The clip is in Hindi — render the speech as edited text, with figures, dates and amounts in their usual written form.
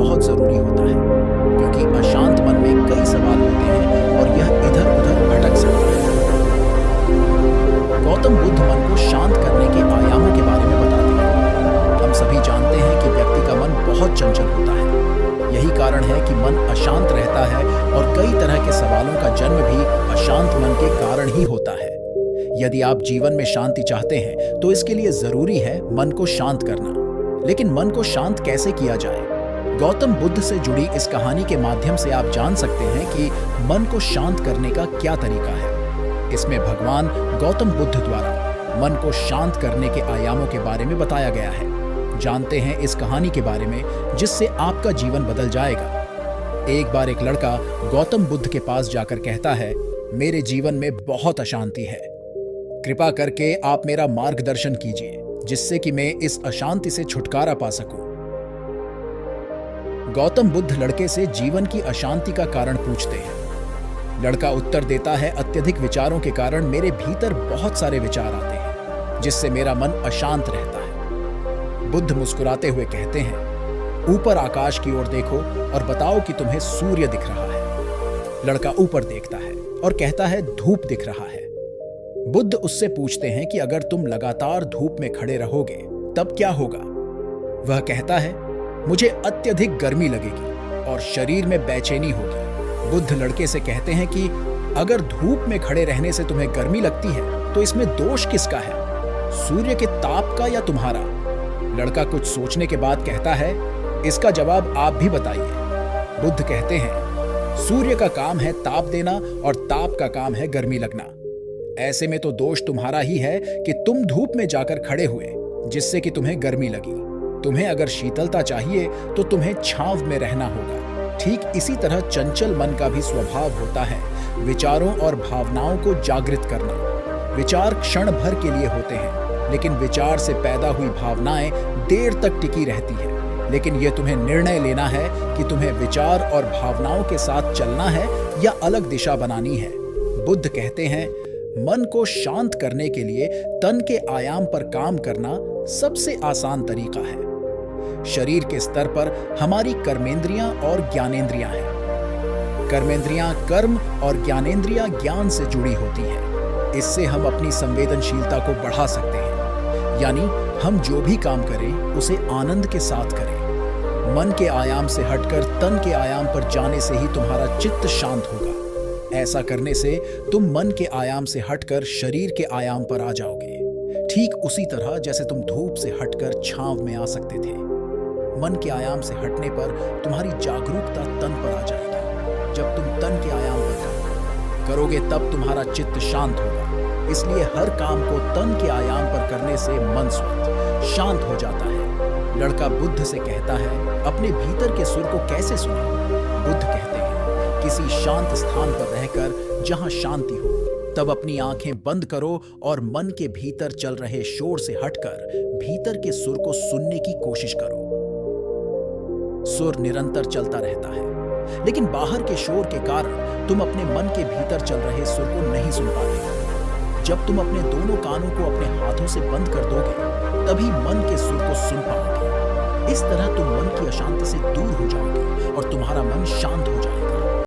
बहुत जरूरी होता है, क्योंकि अशांत मन में कई सवाल होते हैं और यह इधर उधर भटक सकता है। गौतम बुद्ध मन को शांत करने के आयामों के बारे में बताते हैं। हम सभी जानते हैं कि व्यक्ति का मन बहुत चंचल होता है। यही कारण है कि मन अशांत रहता है और कई तरह के सवालों का जन्म भी अशांत मन के कारण ही होता है। यदि आप जीवन में शांति चाहते हैं तो इसके लिए जरूरी है मन को शांत करना। लेकिन मन को शांत कैसे किया जाए? गौतम बुद्ध से जुड़ी इस कहानी के माध्यम से आप जान सकते हैं कि मन को शांत करने का क्या तरीका है। इसमें भगवान गौतम बुद्ध द्वारा मन को शांत करने के आयामों के बारे में बताया गया है। जानते हैं इस कहानी के बारे में जिससे आपका जीवन बदल जाएगा। एक बार एक लड़का गौतम बुद्ध के पास जाकर कहता है, मेरे जीवन में बहुत अशांति है, कृपा करके आप मेरा मार्गदर्शन कीजिए जिससे कि मैं इस अशांति से छुटकारा पा सकूं। गौतम बुद्ध लड़के से जीवन की अशांति का कारण पूछते हैं। लड़का उत्तर देता है, अत्यधिक विचारों के कारण मेरे भीतर बहुत सारे विचार आते हैं जिससे मेरा मन अशांत रहता है। बुद्ध मुस्कुराते हुए कहते हैं, ऊपर आकाश की ओर देखो और बताओ कि तुम्हें सूर्य दिख रहा है। लड़का ऊपर देखता है और कहता है, धूप दिख रहा है। बुद्ध उससे पूछते हैं कि अगर तुम लगातार धूप में खड़े रहोगे तब क्या होगा? वह कहता है, मुझे अत्यधिक गर्मी लगेगी और शरीर में बेचैनी होगी। बुद्ध लड़के से कहते हैं कि अगर धूप में खड़े रहने से तुम्हें गर्मी लगती है तो इसमें दोष किसका है, सूर्य के ताप का या तुम्हारा? लड़का कुछ सोचने के बाद कहता है, इसका जवाब आप भी बताइए। बुद्ध कहते हैं, सूर्य का काम है ताप देना और ताप का काम है गर्मी लगना। ऐसे में तो दोष तुम्हारा ही है कि तुम धूप में जाकर खड़े हुए जिससे कि तुम्हें गर्मी लगी। तुम्हें अगर शीतलता चाहिए तो तुम्हें छांव में रहना होगा। ठीक इसी तरह चंचल मन का भी स्वभाव होता है विचारों और भावनाओं को जागृत करना। विचार क्षण भर के लिए होते हैं, लेकिन विचार से पैदा हुई भावनाएं देर तक टिकी रहती है। लेकिन यह तुम्हें निर्णय लेना है कि तुम्हें विचार और भावनाओं के साथ चलना है या अलग दिशा बनानी है। बुद्ध कहते हैं, मन को शांत करने के लिए तन के आयाम पर काम करना सबसे आसान तरीका है। शरीर के स्तर पर हमारी कर्मेंद्रियां और ज्ञानेंद्रियां हैं। कर्मेंद्रियां कर्म और ज्ञानेंद्रियां ज्ञान से जुड़ी होती हैं। इससे हम अपनी संवेदनशीलता को बढ़ा सकते हैं, यानी हम जो भी काम करें उसे आनंद के साथ करें। मन के आयाम से हटकर तन के आयाम पर जाने से ही तुम्हारा चित्त शांत होगा। ऐसा करने से तुम मन के आयाम से हटकर शरीर के आयाम पर आ जाओगे, ठीक उसी तरह जैसे तुम धूप से हटकर छांव में आ सकते थे। मन के आयाम से हटने पर तुम्हारी जागरूकता तन पर आ जाएगी। जब तुम तन के आयाम पर काम करोगे तब तुम्हारा चित्त शांत होगा। इसलिए हर काम को तन के आयाम पर करने से मन स्वतः शांत हो जाता है। लड़का बुद्ध से कहता है, अपने भीतर के सुर को कैसे सुने? बुद्ध कहते हैं, किसी शांत स्थान पर रहकर जहां शांति हो तब अपनी आंखें बंद करो और मन के भीतर चल रहे शोर से हटकर भीतर के सुर को सुनने की कोशिश करो। सुर निरंतर चलता रहता है, लेकिन बाहर के शोर के कारण तुम अपने मन के भीतर चल रहे सुर को नहीं सुन पाते। जब तुम अपने दोनों कानों को अपने हाथों से बंद कर दोगे तभी मन के सुर को सुन पाओगे। इस तरह तुम मन की अशांति से दूर हो जाओगे और तुम्हारा मन शांत हो जाएगा।